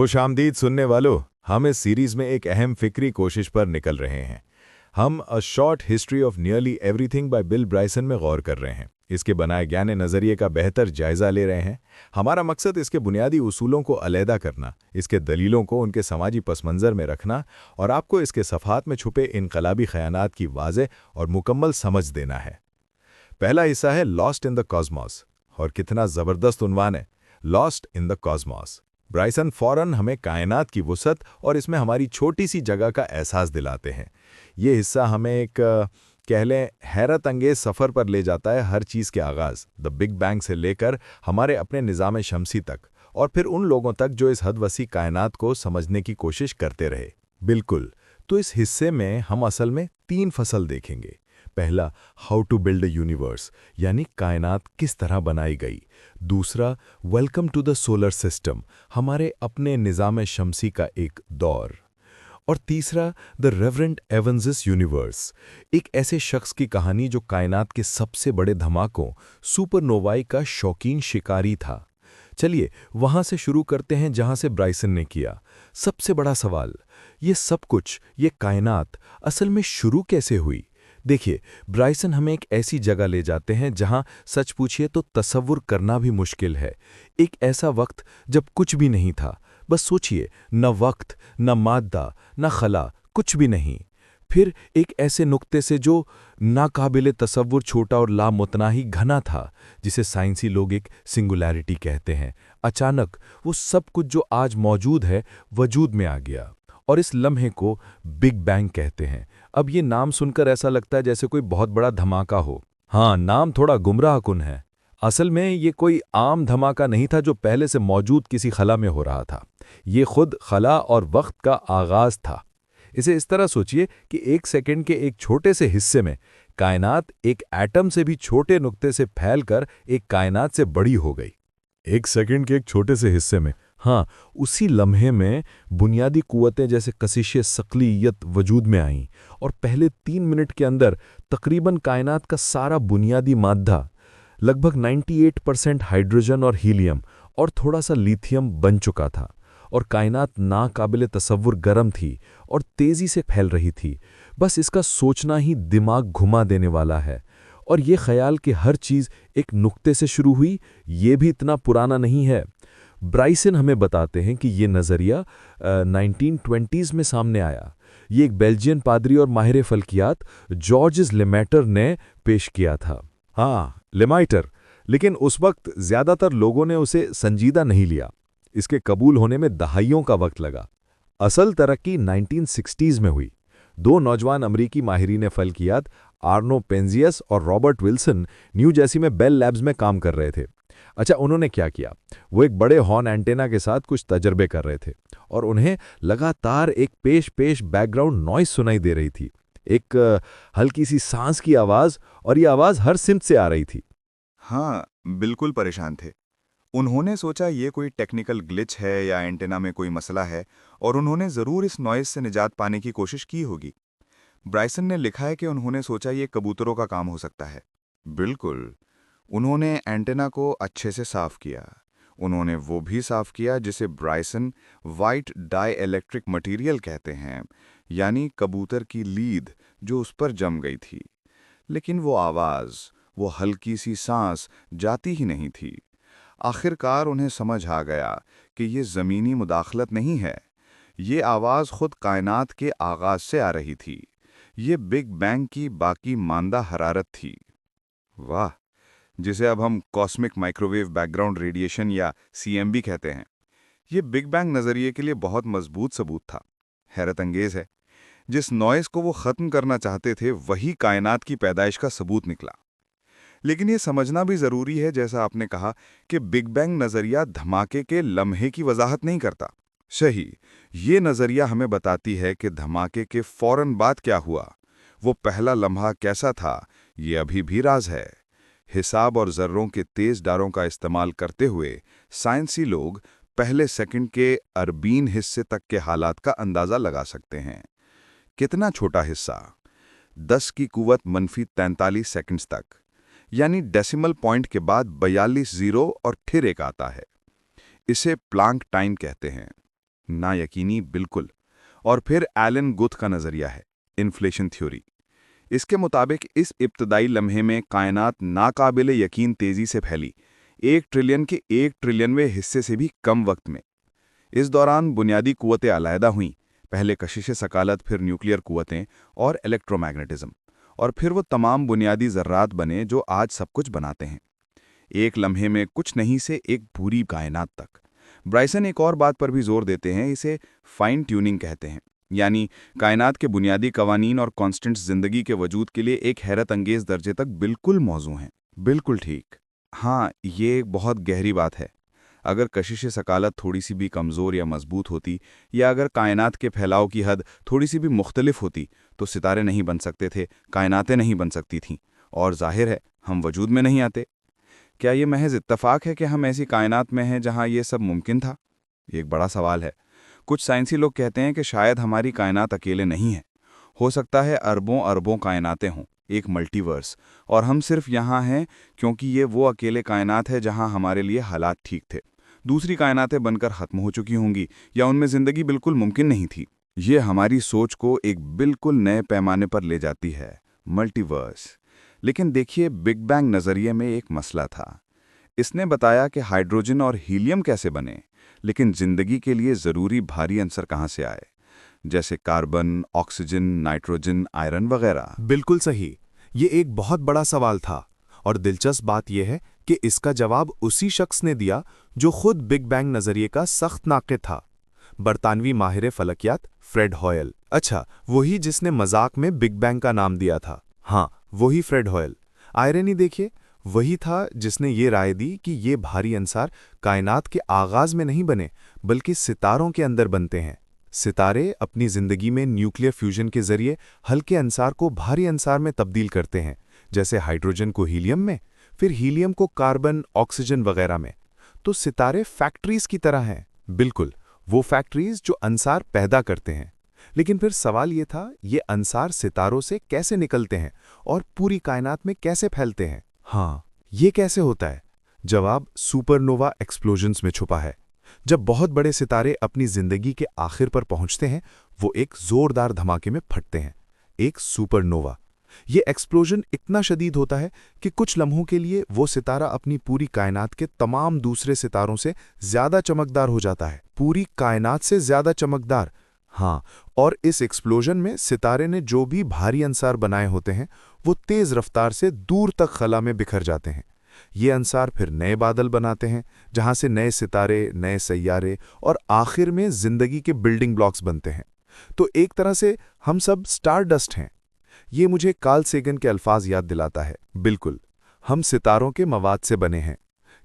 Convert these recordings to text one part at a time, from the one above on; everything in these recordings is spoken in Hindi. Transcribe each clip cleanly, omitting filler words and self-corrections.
खुशामदीद सुनने वालों, हम इस सीरीज में एक अहम फिक्री कोशिश पर निकल रहे हैं। हम a short history of nearly everything by Bill Bryson में गौर कर रहे हैं। इसके बनाए ज्ञान नज़रिए का बेहतर जायजा ले रहे हैं। हमारा मकसद इसके बुनियादी उसूलों को अलहदा करना, इसके दलीलों को उनके समाजी पसमंज़र में रखना और आपको इसके सफ़हात में छुपे इनकलाबी ख़यानात की वाज़ेह और मुकम्मल समझ देना है। पहला हिस्सा है लॉस्ट इन द कॉस्मॉस, और कितना ज़बरदस्त उन्वान है, लॉस्ट इन द कॉस्मॉस। ब्राइसन फ़ौरन हमें कायनात की वुसअत और इसमें हमारी छोटी सी जगह का एहसास दिलाते हैं। ये हिस्सा हमें एक कह लें हैरत अंगेज़ सफ़र पर ले जाता है, हर चीज़ के आगाज़ द बिग बैंग से लेकर हमारे अपने निज़ाम शमसी तक, और फिर उन लोगों तक जो इस हद वसी कायनात को समझने की कोशिश करते रहे। बिल्कुल, तो इस हिस्से में हम असल में 3 फसल देखेंगे। पहला, how to build a universe, यानी कायनात किस तरह बनाई गई। दूसरा, welcome to the solar system, हमारे अपने निज़ाम शमसी का एक दौर। और तीसरा, द रेवरेंड एवंस यूनिवर्स, एक ऐसे शख्स की कहानी जो कायनात के सबसे बड़े धमाकों सुपरनोवाई का शौकीन शिकारी था। चलिए वहां से शुरू करते हैं जहां से ब्राइसन ने किया। सबसे बड़ा सवाल, ये सब कुछ, ये कायनात असल में शुरू कैसे हुई। देखिए, ब्राइसन हमें एक ऐसी जगह ले जाते हैं जहां सच पूछिए तो तसव्वुर करना भी मुश्किल है। एक ऐसा वक्त जब कुछ भी नहीं था। बस सोचिए, न वक्त, न मादा, न खला, कुछ भी नहीं। फिर एक ऐसे नुक्ते से जो नाकाबिले तसव्वुर छोटा और लामुतनाही घना था, जिसे साइंसी लोग एक सिंगुलैरिटी कहते हैं, अचानक वो सब कुछ जो आज मौजूद है वजूद में आ गया। और इस लम्हे को बिग बैंग कहते हैं। अब ये नाम सुनकर ऐसा लगता है जैसे कोई बहुत बड़ा धमाका हो। हाँ, नाम थोड़ा गुमराहकुन है। असल में ये कोई आम धमाका नहीं था जो पहले से मौजूद किसी खला में हो रहा था। ये खुद खला और वक्त का आगाज था। इसे इस तरह सोचिए कि 1 सेकंड के एक छोटे से हिस्से में कायनात एक एटम से भी छोटे नुक्ते से फैलकर एक कायनात से बड़ी हो गई। 1 सेकंड के एक छोटे से हिस्से में, हाँ, उसी लम्हे में बुनियादी कुव्वतें जैसे कशिशे सकलियत वजूद में आईं, और पहले 3 मिनट के अंदर तकरीबन कायनात का सारा बुनियादी मादा, लगभग 98% हाइड्रोजन और हीलियम और थोड़ा सा लिथियम बन चुका था। और कायनात नाकाबिले तसव्वुर गर्म थी और तेज़ी से फैल रही थी। बस इसका सोचना ही दिमाग घुमा देने वाला है। और ये ख्याल कि हर चीज़ एक नुक्ते से शुरू हुई, ये भी इतना पुराना नहीं है। ब्राइसन हमें बताते हैं कि ये नज़रिया 1920s में सामने आया। ये एक बेल्जियन पादरी और माहिर फल्कियात जॉर्जेस लेमैटर ने पेश किया था। हाँ, लेमाइटर, लेकिन उस वक्त ज़्यादातर लोगों ने उसे संजीदा नहीं लिया। इसके कबूल होने में दहाइयों का वक्त लगा। असल तरक्की 1960s में हुई। 2 नौजवान अमरीकी माहिरीन फल्कियात, आर्नो पेंजियस और रॉबर्ट विल्सन, न्यू जर्सी में बेल लैब्स में काम कर रहे थे। अच्छा, उन्होंने क्या किया, वो एक बड़े हॉर्न एंटेना के साथ कुछ तजर्बे कर रहे थे और उन्हें लगातार एक पेश बैकग्राउंड नॉइज सुनाई दे रही थी। एक हल्की सी सांस की आवाज़, और ये आवाज़ हर सिमत से आ रही थी। हाँ, बिल्कुल परेशान थे। उन्होंने सोचा ये कोई टेक्निकल ग्लिच है या एंटेना में कोई मसला है, और उन्होंने ज़रूर इस नॉइज़ से निजात पाने की कोशिश की होगी। ब्राइसन ने लिखा है कि उन्होंने सोचा ये कबूतरों का काम हो सकता है। बिल्कुल। उन्होंने एंटेना को अच्छे से साफ किया। उन्होंने वो भी साफ किया जिसे ब्राइसन वाइट डाई इलेक्ट्रिक मटीरियल कहते हैं, यानी कबूतर की लीद जो उस पर जम गई थी। लेकिन वो आवाज़, वो हल्की सी सांस जाती ही नहीं थी। आखिरकार उन्हें समझ आ गया कि ये ज़मीनी मुदाखलत नहीं है। ये आवाज़ खुद कायनात के आगाज़ से आ रही थी। ये बिग बैंग की बाकी मांदा हरारत थी। वाह, जिसे अब हम कॉस्मिक माइक्रोवेव बैकग्राउंड रेडिएशन या CMB कहते हैं। ये बिग बैंग नज़रिए के लिए बहुत मजबूत सबूत था। हैरत अंगेज़ है, जिस नॉइज़ को वो ख़त्म करना चाहते थे वही कायनात की पैदाइश का सबूत निकला। लेकिन ये समझना भी ज़रूरी है, जैसा आपने कहा, कि बिग बैंग नज़रिया धमाके के लम्हे की वजाहत नहीं करता। सही, ये नज़रिया हमें बताती है कि धमाके के फ़ौरन बाद क्या हुआ। वो पहला लम्हा कैसा था, ये अभी भी राज है। हिसाब और ज़र्रों के तेज़ डारों का इस्तेमाल करते हुए साइंसी लोग पहले सेकंड के अरबीन हिस्से तक के हालात का अंदाज़ा लगा सकते हैं। कितना छोटा हिस्सा, 10 की कुव्वत -43 सेकंड्स तक, यानी डेसिमल पॉइंट के बाद 42 जीरो और फिर एक आता है। इसे प्लांक टाइम कहते हैं। ना यकीनी बिल्कुल। और फिर एलन गुथ का नज़रिया है, इन्फ्लेशन थ्योरी। इसके मुताबिक इस इब्तदाई लम्हे में कायनात नाकाबिले यकीन तेज़ी से फैली, 1 ट्रिलियन के 1 ट्रिलियनवें हिस्से से भी कम वक्त में। इस दौरान बुनियादी कुव्वतें अलहदा हुईं, पहले कशिश सकालत, फिर न्यूक्लियर कुव्वतें और इलेक्ट्रोमैग्नेटिज्म, और फिर वो तमाम बुनियादी ज़र्रात बने जो आज सब कुछ बनाते हैं। एक लम्हे में कुछ नहीं से एक पूरी कायनात तक। ब्राइसन एक और बात पर भी जोर देते हैं, इसे फाइन ट्यूनिंग कहते हैं, यानी कायनात के बुनियादी कवानीन और कॉन्स्टेंट्स ज़िंदगी के वजूद के लिए एक हैरत अंगेज़ दर्जे तक बिल्कुल मौजू हैं। बिल्कुल ठीक। हाँ, ये एक बहुत गहरी बात है। अगर कशिश सकालत थोड़ी सी भी कमज़ोर या मजबूत होती, या अगर कायनात के फैलाव की हद थोड़ी सी भी मुख्तलिफ होती, तो सितारे नहीं बन सकते थे, कायनातें नहीं बन सकती थीं, और जाहिर है हम वजूद में नहीं आते। क्या ये महज इत्तफाक है कि हम ऐसी कायनात में हैं जहां ये सब मुमकिन था? ये एक बड़ा सवाल है। कुछ साइंसी लोग कहते हैं कि शायद हमारी कायनात अकेले नहीं है। हो सकता है अरबों अरबों कायनातें हों, एक मल्टीवर्स, और हम सिर्फ यहाँ हैं क्योंकि ये वो अकेले कायनात है जहाँ हमारे लिए हालात ठीक थे। दूसरी कायनातें बनकर ख़त्म हो चुकी होंगी, या उनमें ज़िंदगी बिल्कुल मुमकिन नहीं थी। ये हमारी सोच को एक बिल्कुल नए पैमाने पर ले जाती है, मल्टीवर्स। लेकिन देखिए, बिग बैंग नज़रिए में एक मसला था। इसने बताया कि हाइड्रोजन और हीलियम कैसे बने, लेकिन जिंदगी के लिए ज़रूरी भारी अंसर कहाँ से आए, जैसे कार्बन, ऑक्सीजन, नाइट्रोजन, आयरन वगैरह। बिल्कुल सही। ये एक बहुत बड़ा सवाल था, और दिलचस्प बात यह है कि इसका जवाब उसी शख्स ने दिया जो खुद बिग बैंग नज़रिए का सख्त नाक़िद था, बरतानवी माहिर फलकियात फ्रेड हॉयल। अच्छा, वही जिसने मजाक में बिग बैंग का नाम दिया था। हाँ, वही फ्रेड हॉयल। आयरनी देखिए, वही था जिसने ये राय दी कि ये भारी अंसार कायनात के आगाज़ में नहीं बने, बल्कि सितारों के अंदर बनते हैं। सितारे अपनी ज़िंदगी में न्यूक्लियर फ्यूजन के ज़रिए हल्के अंसार को भारी अंसार में तब्दील करते हैं, जैसे हाइड्रोजन को हीलियम में, फिर हीलियम को कार्बन, ऑक्सीजन वगैरह में। तो सितारे फैक्ट्रीज़ की तरह हैं, बिल्कुल वो फैक्ट्रीज़ जो अंसार पैदा करते हैं। लेकिन फिर सवाल ये था, ये अंसार सितारों से कैसे निकलते हैं और पूरी कायनात में कैसे फैलते हैं? हाँ, ये कैसे होता है? जवाब सुपरनोवा एक्सप्लोजन्स में छुपा है। जब बहुत बड़े सितारे अपनी जिंदगी के आखिर पर पहुंचते हैं, वो एक जोरदार धमाके में फटते हैं, एक सुपरनोवा। ये एक्सप्लोजन इतना शदीद होता है कि कुछ लम्हों के लिए वो सितारा अपनी पूरी कायनात के तमाम दूसरे सितारों से ज्यादा चमकदार हो जाता है, पूरी कायनात से ज्यादा चमकदार। हाँ, और इस एक्सप्लोजन में सितारे ने जो भी भारी अंसार बनाए होते हैं, वो तेज़ रफ्तार से दूर तक खला में बिखर जाते हैं। ये अंसार फिर नए बादल बनाते हैं, जहाँ से नए सितारे, नए सैयारे और आखिर में ज़िंदगी के बिल्डिंग ब्लॉक्स बनते हैं। तो एक तरह से हम सब स्टार डस्ट हैं। ये मुझे कार्ल सेगन के अल्फाज याद दिलाता है। बिल्कुल, हम सितारों के मवाद से बने हैं।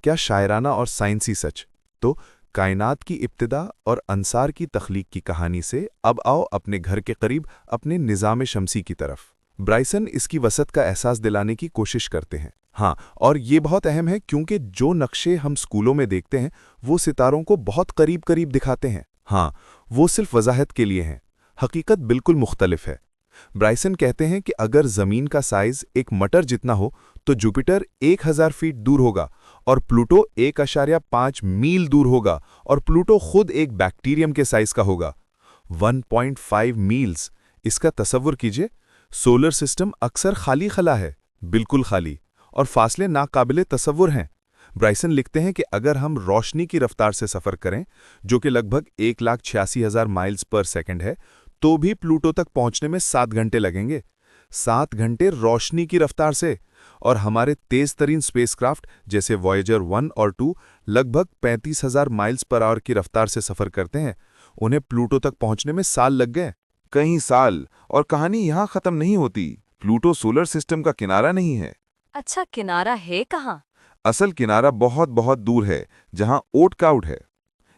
क्या शायराना और साइंसी सच। तो कायनात की इब्तिदा और अंसार की तख्लीक की कहानी से अब आओ अपने घर के करीब, अपने निज़ाम शमसी की तरफ। ब्राइसन इसकी वसत का एहसास दिलाने की कोशिश करते हैं। हाँ, और ये बहुत अहम है क्योंकि जो नक्शे हम स्कूलों में देखते हैं वो सितारों को बहुत करीब करीब दिखाते हैं। हाँ, वो सिर्फ वजाहत के लिए हैं, हकीकत बिल्कुल मुख्तलिफ है। ब्राइसन कहते हैं कि अगर ज़मीन का साइज़ एक मटर जितना हो तो जुपिटर 1000 फीट दूर होगा और प्लूटो 1.5 मील दूर होगा, और प्लूटो खुद एक बैक्टीरियम के साइज़ का होगा। 1.5 मील्स। इसका तसव्वुर कीजिए, सोलर सिस्टम अक्सर खाली खला है, बिल्कुल खाली, और फासले नाकाबिले तसव्वुर हैं। ब्राइसन लिखते हैं कि अगर हम रोशनी की रफ्तार से सफ़र करें, जो कि लगभग 1,86,000 माइल्स पर सेकंड है, तो भी प्लूटो तक पहुंचने में 7 घंटे लगेंगे। 7 घंटे रोशनी की रफ्तार से। और हमारे तेज़ तरीन स्पेसक्राफ्ट जैसे वॉयेजर 1 और 2 लगभग 35,000 माइल्स पर आवर की रफ्तार से सफ़र करते हैं। उन्हें प्लूटो तक पहुंचने में साल लग गए। कई साल। और कहानी यहाँ ख़त्म नहीं होती। प्लूटो सोलर सिस्टम का किनारा नहीं है। अच्छा, किनारा है कहाँ? असल किनारा बहुत बहुत दूर है, जहाँ ओट क्लाउड है।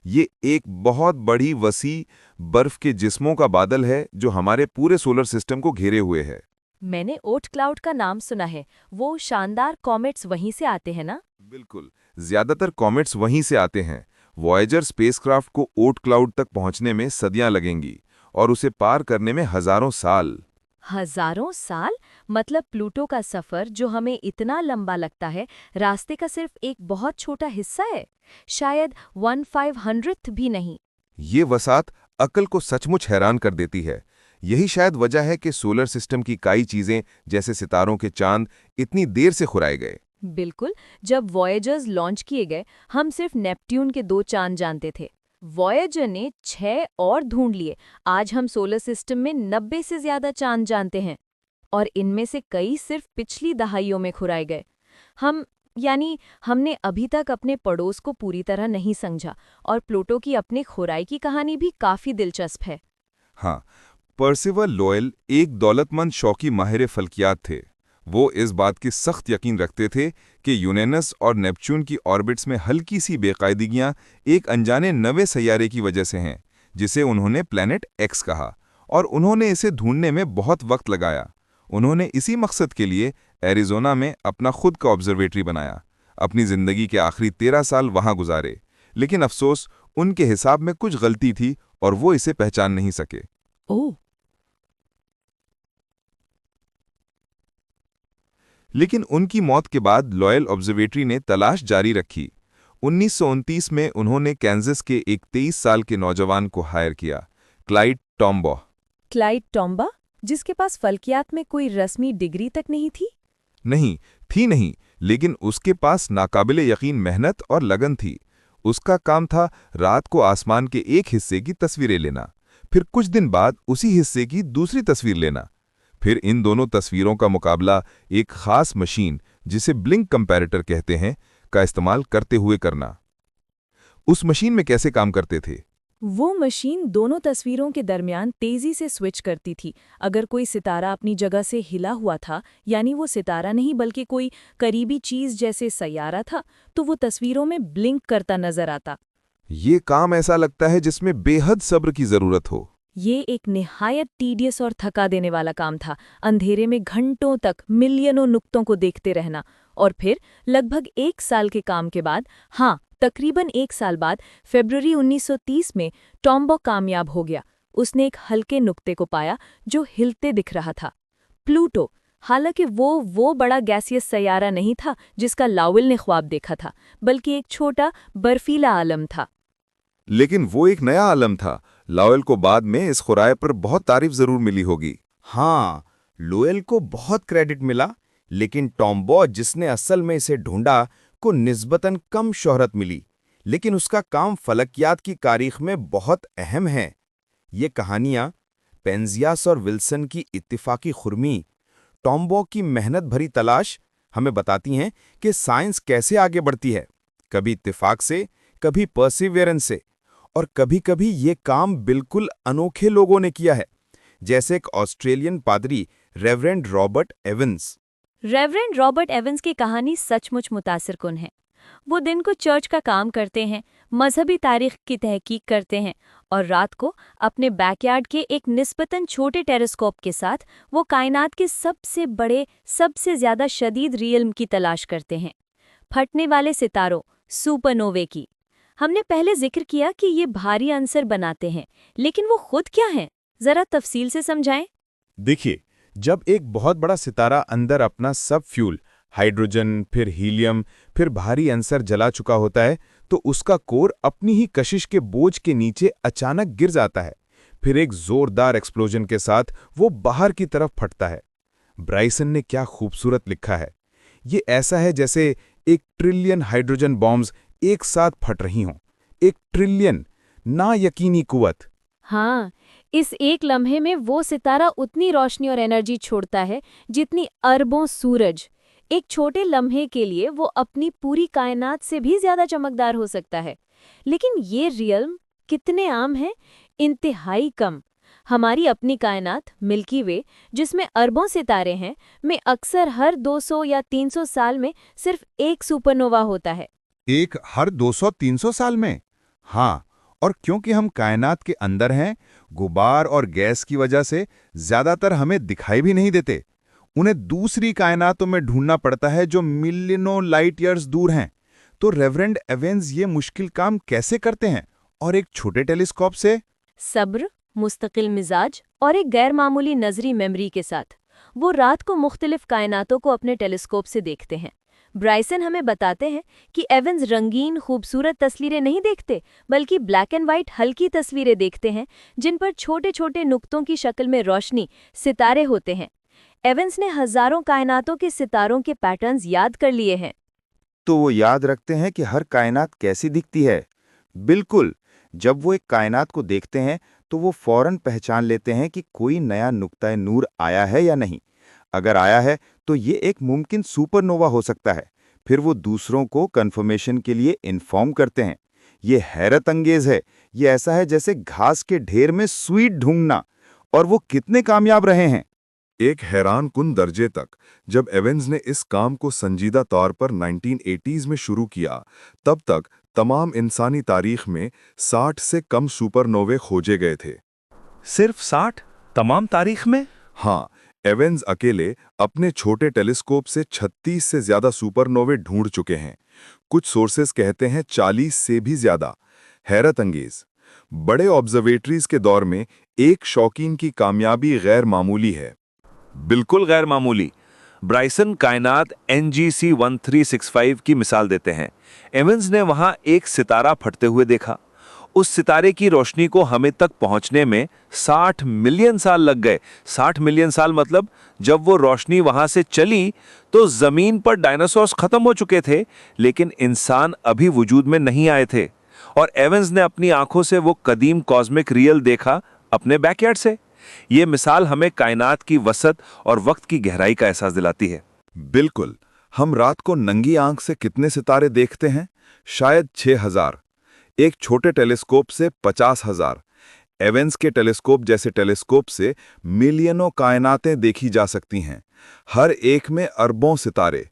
ये एक बहुत बड़ी वसी बर्फ के जिस्मों का बादल है जो हमारे पूरे सोलर सिस्टम को घेरे हुए है। मैंने ओट क्लाउड का नाम सुना है। वो शानदार कॉमेट्स वहीं से आते हैं ना? बिल्कुल, ज्यादातर कॉमेट्स वहीं से आते हैं। वॉयेजर स्पेसक्राफ्ट को ओट क्लाउड तक पहुंचने में सदियां लगेंगी और उसे पार करने में हजारों साल। हजारों साल? मतलब प्लूटो का सफर जो हमें इतना लंबा लगता है, रास्ते का सिर्फ एक बहुत छोटा हिस्सा है, शायद 1/500th भी नहीं। ये वसात अक्ल को सचमुच हैरान कर देती है। यही शायद वजह है कि सोलर सिस्टम की कई चीजें जैसे सितारों के चांद इतनी देर से खुराए गए। बिल्कुल, जब वॉयेजर्स लॉन्च किए गए, हम सिर्फ नेपट्यून के 2 चांद जानते थे। वॉयेजर ने 6 और ढूंढ लिए। आज हम सोलर सिस्टम में 90 से ज्यादा चांद जानते हैं, और इनमें से कई सिर्फ पिछली दहाइयों में खुराए गए। हमने अभी तक अपने पड़ोस को पूरी तरह नहीं समझा, और प्लूटो की अपने खुराई की कहानी भी काफी दिलचस्प है। हाँ, पर्सिवल लोयल एक दौलतमंद शौकी माहिर फल्कियात थे। वो इस बात की सख्त यकीन रखते थे कि यूरेनस और नेपच्यून की ऑर्बिट्स में हल्की सी बेकायदगियां एक अनजाने नवे सैयारे की वजह से हैं, जिसे उन्होंने प्लैनेट एक्स कहा, और उन्होंने इसे ढूंढने में बहुत वक्त लगाया। उन्होंने इसी मकसद के लिए एरिज़ोना में अपना खुद का ऑब्जर्वेटरी बनाया। अपनी जिंदगी के आखिरी 13 साल वहां गुजारे, लेकिन अफसोस उनके हिसाब में कुछ गलती थी और वो इसे पहचान नहीं सके। ओह, लेकिन उनकी मौत के बाद लॉयल ऑब्जर्वेटरी ने तलाश जारी रखी। 1929 में उन्होंने कैंसस के एक 23 साल के नौजवान को हायर किया, क्लाइड टॉम्बॉ। क्लाइड टॉम्बा, जिसके पास फल्कियात में कोई रस्मी डिग्री तक नहीं थी? नहीं, लेकिन उसके पास नाकाबिले यकीन मेहनत और लगन थी। उसका काम था रात को आसमान के एक हिस्से की तस्वीरें लेना, फिर कुछ दिन बाद उसी हिस्से की दूसरी तस्वीर लेना, फिर इन दोनों तस्वीरों का मुकाबला एक खास मशीन, जिसे ब्लिंक कंपैरेटर कहते हैं, का इस्तेमाल करते हुए करना। उस मशीन में कैसे काम करते थे? वो मशीन दोनों तस्वीरों के दरमियान तेजी से स्विच करती थी। अगर कोई सितारा अपनी जगह से हिला हुआ था, यानी वो सितारा नहीं बल्कि कोई करीबी चीज जैसे सैयारा था, तो वो तस्वीरों में ब्लिंक करता नजर आता। ये काम ऐसा लगता है जिसमें बेहद सब्र की जरूरत हो। ये एक निहायत टीडियस और थका देने वाला काम था। अंधेरे में घंटों तक मिलियनों नुक्तों को देखते रहना, और फिर लगभग 1 साल के काम के बाद, तकरीबन 1 साल बाद, फरवरी 1930 में टॉम्बो कामयाब हो गया। उसने एक हल्के नुक्ते को पाया जो हिलते दिख रहा था, प्लूटो। हालांकि वो बड़ा गैसियस सैयारा नहीं था जिसका लावेल ने ख्वाब देखा था, बल्कि एक छोटा बर्फीला आलम था। लेकिन वो एक नया आलम था। लावेल को बाद में इस खुराए पर बहुत तारीफ जरूर मिली होगी। हाँ, लोएल को बहुत क्रेडिट मिला, लेकिन टॉम्बो, जिसने असल में इसे ढूंढा, को निस्बतन कम शोहरत मिली। लेकिन उसका काम फलकियात की तारीख में बहुत अहम है। ये कहानियां पेंजियास और विल्सन की इत्तिफाकी खुरमी, टॉम्बो की मेहनत भरी तलाश हमें बताती हैं कि साइंस कैसे आगे बढ़ती है, कभी इत्तिफाक से, कभी परसिवियरेंस से, और कभी-कभी ये काम बिल्कुल अनोखे लोगों ने किया है, जैसे एक ऑस्ट्रेलियन पादरी reverend Robert Evans. Reverend Robert Evans की कहानी सचमुच मुतासिरकुन है। वो दिन को चर्च का काम करते हैं, मजहबी तारीख की तहकीक करते हैं, और रात को अपने बैकयार्ड के एक निस्बतन छोटे टेलीस्कोप के साथ वो कायनात के सबसे बड़े, सबसे ज्यादा शदीद रियल्म की तलाश करते हैं, फटने वाले सितारों, सुपरनोवे की। हमने पहले जिक्र किया कि ये भारी अंसर बनाते हैं, लेकिन वो खुद क्या हैं? जरा तफसील से समझाएं। देखिए, जब एक बहुत बड़ा सितारा अंदर अपना सब फ्यूल, हाइड्रोजन, फिर हीलियम, फिर भारी अंसर जला चुका होता है, तो उसका कोर अपनी ही कशिश के बोझ के नीचे अचानक गिर जाता है। फिर एक जोरदार एक्सप्लोजन के साथ वो बाहर की तरफ फटता है। ब्राइसन ने क्या खूबसूरत लिखा है। ये ऐसा है जैसे 1 ट्रिलियन हाइड्रोजन बॉम्ब्स एक साथ फट रही हों। 1 ट्रिलियन, ना यकीनी कुवत। हाँ, इस एक लम्हे में वो सितारा उतनी रोशनी और एनर्जी छोड़ता है जितनी अरबों सूरज। एक छोटे लम्हे के लिए वो अपनी पूरी कायनात से भी ज्यादा चमकदार हो सकता है। लेकिन ये रियल्म कितने आम हैं? इंतहाई कम। हमारी अपनी कायनात मिल्की वे, जिसमें अरबों सितारे हैं, में अक्सर हर 200 या 300 साल में सिर्फ एक सुपरनोवा होता है। एक हर 200-300 साल में? हाँ, और क्योंकि हम कायनात के अंदर हैं, गुबार और गैस की वजह से ज्यादातर हमें दिखाई भी नहीं देते। उन्हें दूसरी कायनातों में ढूंढना पड़ता है जो मिलियनों लाइट ईयर्स दूर हैं। तो रेवरेंड एवंस ये मुश्किल काम कैसे करते हैं, और एक छोटे टेलीस्कोप से? सब्र, मुस्तकिल मिजाज और एक गैर मामूली नजरी मेमोरी के साथ वो रात को मुख्तलिफ कायनातों को अपने टेलीस्कोप से देखते हैं। ब्राइसन हमें बताते हैं कि एवंस रंगीन खूबसूरत तस्वीरें नहीं देखते, बल्कि ब्लैक एंड वाइट हल्की तस्वीरें देखते हैं जिन पर छोटे छोटे नुक्तों की शक्ल में रोशनी, सितारे होते हैं। एवंस ने हजारों कायनातों के सितारों के पैटर्न्स याद कर लिए हैं। तो वो याद रखते हैं कि हर कायनात कैसी दिखती है। बिल्कुल, जब वो एक कायनात को देखते हैं तो वो फौरन पहचान लेते हैं कि कोई नया नुक्ता नूर आया है या नहीं। अगर आया है तो ये एक मुमकिन सुपरनोवा हो सकता है। फिर वो दूसरों को कंफर्मेशन के लिए इन्फॉर्म करते हैं। ये हैरत अंगेज है। ये ऐसा है जैसे घास के ढेर में स्वीट ढूंढना। और वो कितने कामयाब रहे हैं। एक हैरान कुन दर्जे तक जब एवंस ने इस काम को संजीदा तौर पर 1980s में शुरू किया, तब तक तमाम इंसानी तारीख में 60 से कम सुपरनोवे खोजे गए थे। सिर्फ 60 तमाम तारीख में? हाँ, एवंस अकेले अपने छोटे टेलीस्कोप से 36 से ज्यादा सुपरनोवे ढूंढ चुके हैं। कुछ सोर्सेस कहते हैं 40 से भी ज्यादा। हैरत अंगेज। बड़े ऑब्जर्वेटरीज के दौर में एक शौकीन की कामयाबी गैर मामूली है। बिल्कुल गैर मामूली। ब्राइसन कायनात NGC 1365 की मिसाल देते हैं। एवंस ने वहां एक सितारा फटते हुए देखा। उस सितारे की रोशनी को हमें तक पहुंचने में 60 मिलियन साल लग गए। 60 मिलियन साल मतलब जब वो रोशनी वहां से चली तो जमीन पर डायनासोर्स खत्म हो चुके थे, लेकिन इंसान अभी वजूद में नहीं आए थे। और एवंस ने अपनी आंखों से वो कदीम कॉस्मिक रियल देखा अपने बैकयार्ड से। ये मिसाल हमें कायनात की वसत और वक्त की गहराई का एहसास दिलाती है। बिल्कुल। हम रात को नंगी आंख से कितने सितारे देखते हैं? शायद 6000। एक छोटे टेलीस्कोप से 50,000। एवंस के टेलीस्कोप जैसे टेलीस्कोप से मिलियनों कायनातें देखी जा सकती हैं, हर एक में अरबों सितारे।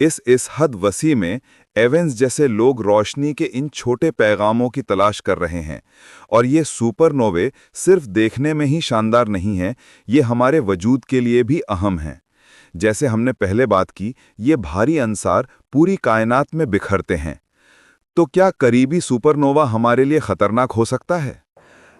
इस हद वसी में एवंस जैसे लोग रोशनी के इन छोटे पैगामों की तलाश कर रहे हैं। और ये सुपरनोवे सिर्फ देखने में ही शानदार नहीं हैं, ये हमारे वजूद के लिए भी अहम हैं। जैसे हमने पहले बात की, ये भारी अंसार पूरी कायनात में बिखरते हैं। तो क्या करीबी सुपरनोवा हमारे लिए खतरनाक हो सकता है?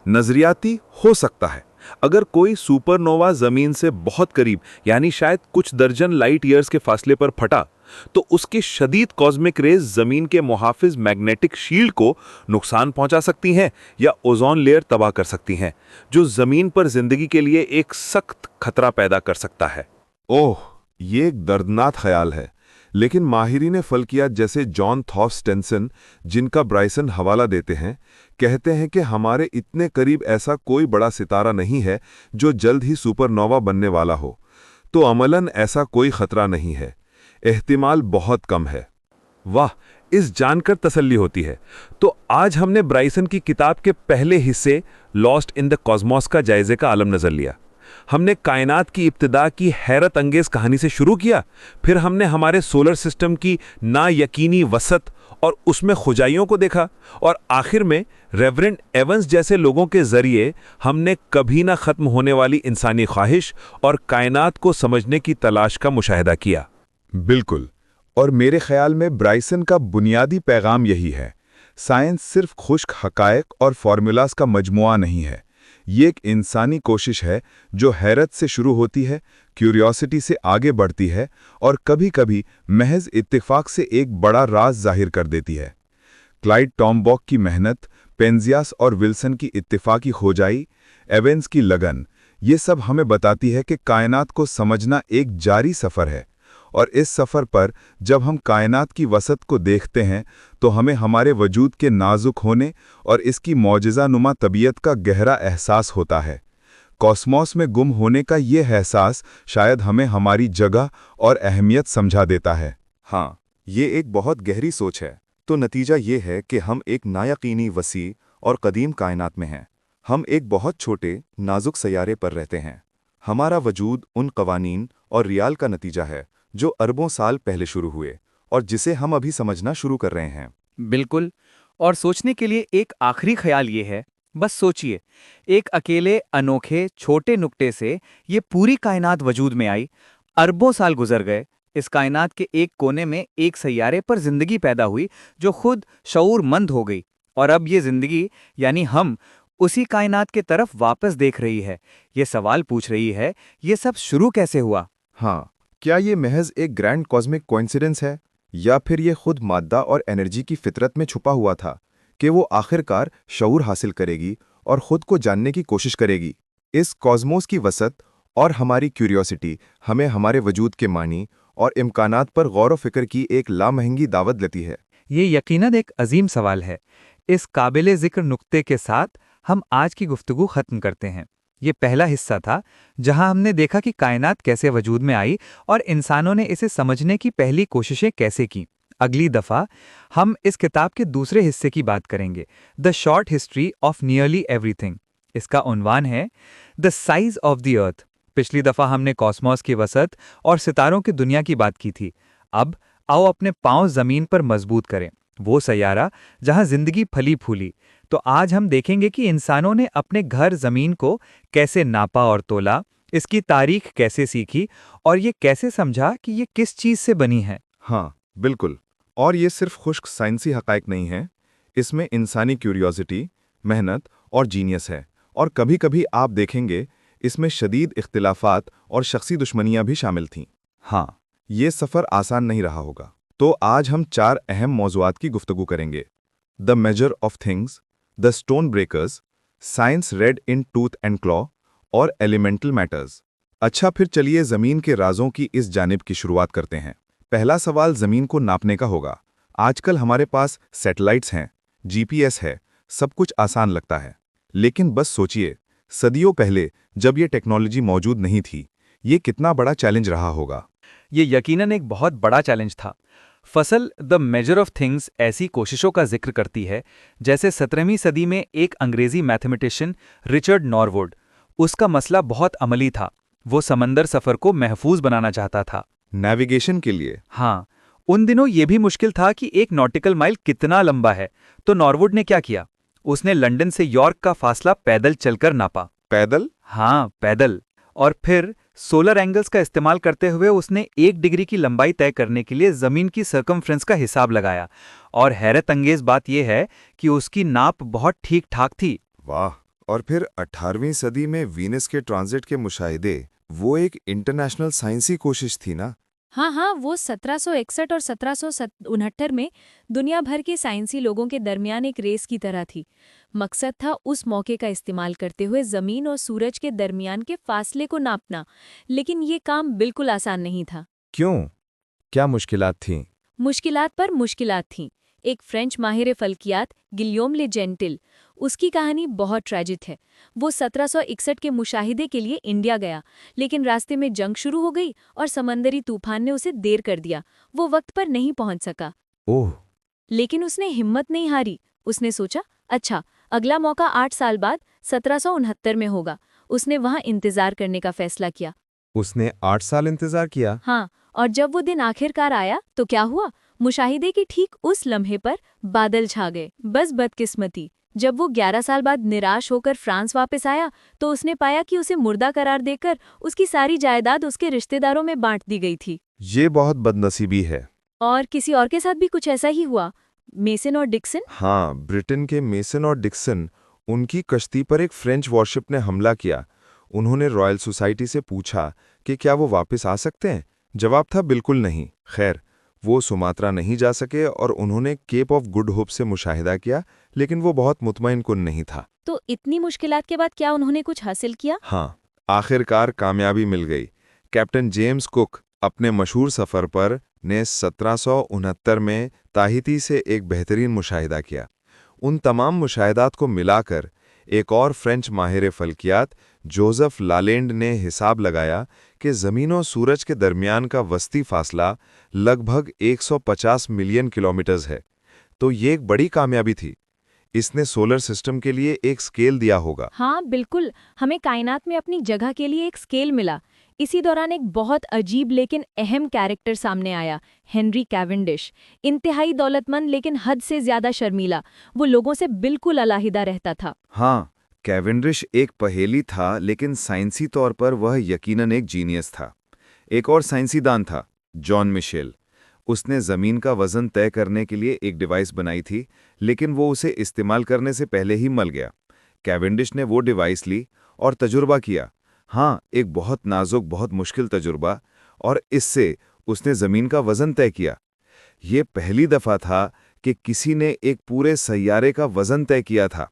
नजरियाती हो सकता है। अगर कोई सुपरनोवा जमीन से बहुत करीब, यानी शायद कुछ दर्जन लाइट ईयर्स के फासले पर फटा, तो उसके शदीद कॉस्मिक रेज जमीन के मुहाफिज मैग्नेटिक शील्ड को नुकसान पहुंचा सकती हैं या ओजोन लेयर तबाह कर सकती हैं, जो जमीन पर जिंदगी के लिए एक सख्त खतरा पैदा कर सकता है। ओह, ये एक दर्दनाक ख्याल है। लेकिन माहिरीन फल्कियात जैसे जॉन थॉस स्टेनसन, जिनका ब्राइसन हवाला देते हैं, कहते हैं कि हमारे इतने करीब ऐसा कोई बड़ा सितारा नहीं है जो जल्द ही सुपरनोवा बनने वाला हो। तो अमलन ऐसा कोई खतरा नहीं है, एहतिमाल बहुत कम है। वाह, इस जानकर तसल्ली होती है। तो आज हमने ब्राइसन की किताब के पहले हिस्से लॉस्ट इन द कॉस्मॉस का जायजे का आलम नजर लिया। हमने कायनात की इब्तिदा की हैरत अंगेज कहानी से शुरू किया, फिर हमने हमारे सोलर सिस्टम की ना यकीनी वसत और उसमें खुजाइयों को देखा, और आखिर में रेवरेंड एवंस जैसे लोगों के जरिए हमने कभी ना खत्म होने वाली इंसानी ख्वाहिश और कायनात को समझने की तलाश का मुशाहिदा किया। बिल्कुल। और मेरे ख्याल में ब्राइसन का बुनियादी पैगाम यही है, साइंस सिर्फ खुश्क हकायक और फार्मूलाज का मजमुआ नहीं है। ये एक इंसानी कोशिश है जो हैरत से शुरू होती है, क्यूरियोसिटी से आगे बढ़ती है और कभी-कभी महज इत्तेफाक से एक बड़ा राज जाहिर कर देती है। क्लाइड टॉमबॉक की मेहनत, पेंजियास और विल्सन की इत्तेफाकी खोजाई, एवंस की लगन, ये सब हमें बताती है कि कायनात को समझना एक जारी सफ़र है। और इस सफ़र पर जब हम कायनात की वसत को देखते हैं तो हमें हमारे वजूद के नाजुक होने और इसकी मौजज़ा-नुमा तबीयत का गहरा एहसास होता है। कॉस्मॉस में गुम होने का ये एहसास शायद हमें हमारी जगह और अहमियत समझा देता है। हाँ, ये एक बहुत गहरी सोच है। तो नतीजा ये है कि हम एक नायकीनी वसी और कदीम कायनात में हैं। हम एक बहुत छोटे, नाजुक सैयारे पर रहते हैं। हमारा वजूद उन कवानीन और रियाल का नतीजा है जो अरबों साल पहले शुरू हुए और जिसे हम अभी समझना शुरू कर रहे हैं। बिल्कुल। और सोचने के लिए एक आखिरी ख्याल ये है, बस सोचिए, एक अकेले अनोखे छोटे नुक्ते से ये पूरी कायनात वजूद में आई। अरबों साल गुजर गए, इस कायनात के एक कोने में एक सैयारे पर जिंदगी पैदा हुई जो खुद शऊरमंद हो गई, और अब ये जिंदगी यानी हम उसी कायनात के तरफ वापस देख रही है। ये सवाल पूछ रही है, ये सब शुरू कैसे हुआ? हाँ, क्या ये महज एक ग्रैंड कॉस्मिक कोइंसिडेंस है या फिर ये खुद मादा और एनर्जी की फितरत में छुपा हुआ था कि वो आखिरकार शऊर हासिल करेगी और खुद को जानने की कोशिश करेगी। इस कॉस्मोस की वसत और हमारी क्यूरियोसिटी हमें हमारे वजूद के मानी और इम्कानात पर गौर व फिक्र की एक लामहंगी दावत देती है। ये यकीनन एक अजीम सवाल है। इस काबिले जिक्र नुक्ते के साथ हम आज की गुफ्तगू खत्म करते हैं। ये पहला हिस्सा था जहां हमने देखा कि कायनात कैसे वजूद में आई और इंसानों ने इसे समझने की पहली कोशिशें कैसे की। अगली दफ़ा हम इस किताब के दूसरे हिस्से की बात करेंगे, the short history of nearly everything. इसका उन्वान है द साइज ऑफ द अर्थ। पिछली दफ़ा हमने कॉस्मॉस की वसत और सितारों की दुनिया की बात की थी। अब आओ अपने पांव ज़मीन पर मजबूत करें, वो सैयारा जहां जिंदगी फली फूली। तो आज हम देखेंगे कि इंसानों ने अपने घर ज़मीन को कैसे नापा और तोला, इसकी तारीख कैसे सीखी और ये कैसे समझा कि ये किस चीज़ से बनी है। हाँ, बिल्कुल। और ये सिर्फ खुश्क साइंसी हक़ाइक़ नहीं है, इसमें इंसानी क्यूरियोसिटी, मेहनत और जीनियस है। और कभी-कभी आप देखेंगे इसमें शदीद इख्तिलाफात और शख्सी दुश्मनियां भी शामिल थीं। हाँ, ये सफ़र आसान नहीं रहा होगा। तो आज हम 4 अहम मौज़ूआत की गुफ्तगू करेंगे: the major of things, the stone breakers, science red in tooth and claw और एलिमेंटल मैटर्स। अच्छा, फिर चलिए ज़मीन के राजों की इस जानिब की शुरुआत करते हैं। पहला सवाल ज़मीन को नापने का होगा। आजकल हमारे पास सैटेलाइट्स हैं, GPS है, सब कुछ आसान लगता है। लेकिन बस सोचिए, सदियों पहले जब ये टेक्नोलॉजी मौजूद नहीं थी, ये कितना बड़ा चैलेंज रहा होगा। ये यकीनन एक बहुत बड़ा चैलेंज था। फसल द मेजर ऑफ थिंग्स ऐसी कोशिशों का जिक्र करती है जैसे 17वीं सदी में एक अंग्रेजी मैथमेटिशियन रिचर्ड नॉरवुड। उसका मसला बहुत अमली था। वो समंदर सफ़र को महफूज बनाना चाहता था। नेविगेशन के लिए? हाँ, उन दिनों ये भी मुश्किल था कि एक नॉटिकल माइल कितना लंबा है। तो नॉरवुड ने क्या किया? उसने लंदन से यॉर्क का फासला पैदल चलकर नापा। पैदल? हाँ, पैदल। और फिर सोलर एंगल्स का इस्तेमाल करते हुए उसने 1 डिग्री की लंबाई तय करने के लिए ज़मीन की सर्कमफ्रेंस का हिसाब लगाया। और हैरत अंगेज बात यह है कि उसकी नाप बहुत ठीक ठाक थी। वाह! और फिर 18वीं सदी में वीनस के ट्रांजिट के मुशाहिदे, वो एक इंटरनेशनल साइंसी कोशिश थी ना? हाँ, वो 1761 और 1769 में दुनिया भर के साइंसी लोगों के दरमियान एक रेस की तरह थी। मकसद था उस मौके का इस्तेमाल करते हुए ज़मीन और सूरज के दरमियान के फासले को नापना। लेकिन ये काम बिल्कुल आसान नहीं था। क्यों? क्या मुश्किलात थीं? मुश्किलात पर मुश्किलात थीं। एक फ्रेंच माहिर फल्कियात गिलियोम ले जेंटिल, उसकी कहानी बहुत ट्रेजिक है। वो 1761 के मुशाहिदे के लिए इंडिया गया, लेकिन रास्ते में जंग शुरू हो गई और समंदरी तूफान ने उसे देर कर दिया। वो वक्त पर नहीं पहुंच सका। ओह! लेकिन उसने हिम्मत नहीं हारी। उसने सोचा, अच्छा, अगला मौका 8 साल बाद 1769 में होगा। उसने वहां इंतजार करने का फैसला किया। उसने 8 साल इंतजार किया? हाँ, और जब वो दिन आखिरकार आया तो क्या हुआ? मुशाहिदे के ठीक उस लम्हे पर बादल छा गए। बस बदकिस्मती, जब वो 11 साल बाद निराश होकर फ्रांस वापस आया तो उसने पाया कि उसे मुर्दा करार देकर उसकी सारी जायदाद उसके रिश्तेदारों में बांट दी गई थी। ये बहुत बदनसीबी है। और किसी और के साथ भी कुछ ऐसा ही हुआ। मेसन और डिक्सन। हाँ, ब्रिटेन के मेसन और डिक्सन, उनकी कश्ती पर एक फ्रेंच वॉरशिप ने हमला किया। उन्होंने रॉयल सोसाइटी से पूछा कि क्या वो वापस आ सकते हैं। जवाब था बिल्कुल नहीं। खैर, वो सुमात्रा नहीं जा सके और उन्होंने केप ऑफ गुड होप से मुशाहिदा किया, लेकिन वो बहुत मुतमईन कुन नहीं था। तो इतनी मुश्किलात के बाद क्या उन्होंने कुछ हासिल किया? हाँ, आखिरकार कामयाबी मिल गई। कैप्टन जेम्स कुक अपने मशहूर सफ़र पर ने 1769 में ताहिती से एक बेहतरीन मुशाहिदा किया। उन तमाम मुशाहिदात को मिलाकर एक और फ्रेंच माहिर फल्कियात जोसेफ लालेंड ने हिसाब लगाया कि ज़मीन और सूरज के दरमियान का वस्ती फासला लगभग 150 मिलियन किलोमीटर्स है। तो ये एक बड़ी कामयाबी थी। इसने सोलर सिस्टम के लिए एक स्केल दिया होगा। हाँ, बिल्कुल। हमें कायनात में अपनी जगह के लिए एक स्केल मिला। इसी दौरान एक बहुत अजीब लेकिन अहम कैरेक्टर सामने आया, हेनरी कैवेंडिश। इंतहाई दौलतमंद लेकिन हद से ज्यादा शर्मीला। वो लोगों से बिल्कुल अलहदा रहता था। हाँ, कैवेंडिश एक पहेली था, लेकिन साइंसी तौर पर वह यकीनन एक जीनियस था। एक और साइंसीदान था, जॉन मिशेल। उसने ज़मीन का वज़न तय करने के लिए एक डिवाइस बनाई थी, लेकिन वो उसे इस्तेमाल करने से पहले ही मल गया। कैवेंडिश ने वो डिवाइस ली और तजुर्बा किया। हाँ, एक बहुत नाजुक, बहुत मुश्किल तजुर्बा, और इससे उसने ज़मीन का वज़न तय किया। ये पहली दफा था कि किसी ने एक पूरे सैयारे का वजन तय किया था।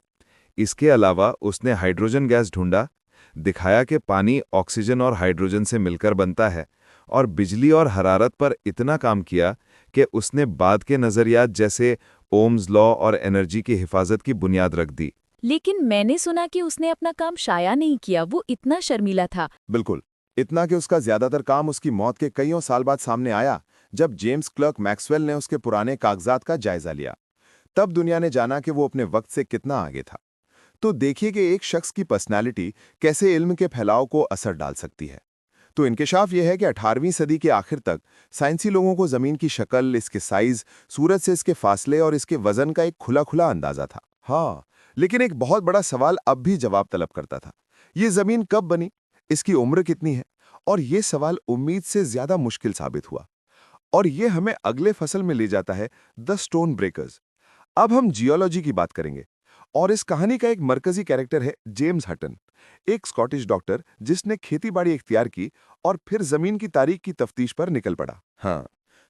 इसके अलावा उसने हाइड्रोजन गैस ढूंढा, दिखाया कि पानी ऑक्सीजन और हाइड्रोजन से मिलकर बनता है, और बिजली और हरारत पर इतना काम किया कि उसने बाद के नज़रियात जैसे ओम्स लॉ और एनर्जी की हिफाजत की बुनियाद रख दी। लेकिन मैंने सुना कि उसने अपना काम शाया नहीं किया, वो इतना शर्मीला था। बिल्कुल, इतना कि उसका ज्यादातर काम उसकी मौत के कईयों साल बाद सामने आया, जब जेम्स क्लर्क मैक्सवेल ने उसके पुराने कागजात का जायजा लिया। तब दुनिया ने जाना कि वो अपने वक्त से कितना आगे था। तो देखिए कि एक शख्स की पर्सनैलिटी कैसे इल्म के फैलाव को असर डाल सकती है। तो इंकशाफ यह है कि 18वीं सदी के आखिर तक साइंसी लोगों को जमीन की शक्ल, इसके साइज, सूरज से इसके फासले और इसके वजन का एक खुला खुला अंदाजा था। हाँ, लेकिन एक बहुत बड़ा सवाल अब भी जवाब तलब करता था। ये जमीन कब बनी, इसकी उम्र कितनी है? और ये सवाल उम्मीद से ज्यादा मुश्किल साबित हुआ। और ये हमें अगले फसल में ले जाता है, द स्टोन ब्रेकर्स। अब हम जियोलॉजी की बात करेंगे, और इस कहानी का एक मरकजी कैरेक्टर है जेम्स हटन, एक स्कॉटिश डॉक्टर जिसने खेतीबाड़ी इख्तियार की और फिर जमीन की तारीख की तफ्तीश पर निकल पड़ा। हाँ,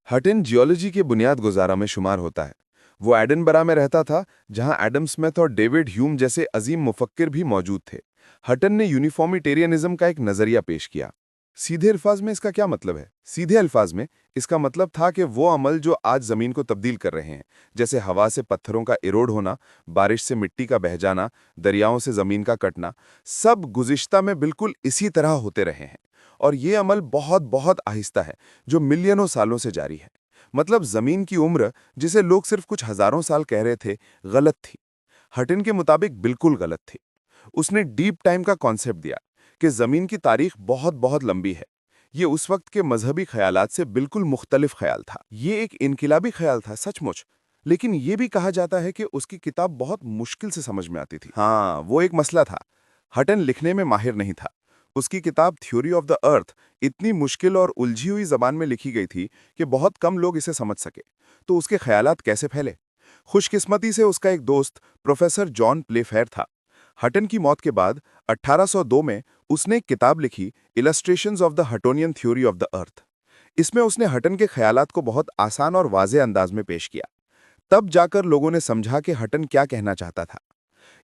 हटन जियोलॉजी के बुनियाद गुजारा में शुमार होता है। वो एडनबरा में रहता था, जहां एडम स्मिथ और डेविड ह्यूम जैसे अजीम मुफक्किर भी मौजूद थे। हटन ने यूनिफॉर्मिटेरियनिज्म का एक नजरिया पेश किया। सीधे अल्फाज में इसका क्या मतलब है? सीधे अल्फाज में इसका मतलब था कि वो अमल जो आज जमीन को तब्दील कर रहे हैं, जैसे हवा से पत्थरों का इरोड होना, बारिश से मिट्टी का बह जाना, दरियाओं से जमीन का कटना, सब गुज़िश्ता में बिल्कुल इसी तरह होते रहे हैं। और ये अमल बहुत बहुत आहिस्ता है, जो मिलियनों सालों से जारी है। मतलब जमीन की उम्र, जिसे लोग सिर्फ कुछ हजारों साल कह रहे थे, गलत थी। हटन के मुताबिक बिल्कुल गलत थी। उसने डीप टाइम का कॉन्सेप्ट दिया कि जमीन की तारीख बहुत बहुत लंबी है। ये उस वक्त के मजहबी ख्यालात से बिल्कुल मुख्तलिफ ख्याल था। ये एक इनकिलाबी ख्याल था सचमुच। लेकिन ये भी कहा जाता है कि उसकी किताब बहुत मुश्किल से समझ में आती थी। हाँ, वो एक मसला था। हटन लिखने में माहिर नहीं था। उसकी किताब थ्योरी ऑफ द अर्थ इतनी मुश्किल और उलझी हुई जबान में लिखी गई थी कि बहुत कम लोग इसे समझ सके। तो उसके ख्यालात कैसे फैले? खुशकिस्मती से उसका एक दोस्त प्रोफेसर जॉन प्लेफेयर था। हटन की मौत के बाद 1802 में उसने एक किताब लिखी, illustrations of the Huttonian theory of the earth. इसमें उसने हटन के ख्यालात को बहुत आसान और वाज़ेह अंदाज में पेश किया। तब जाकर लोगों ने समझा कि हटन क्या कहना चाहता था।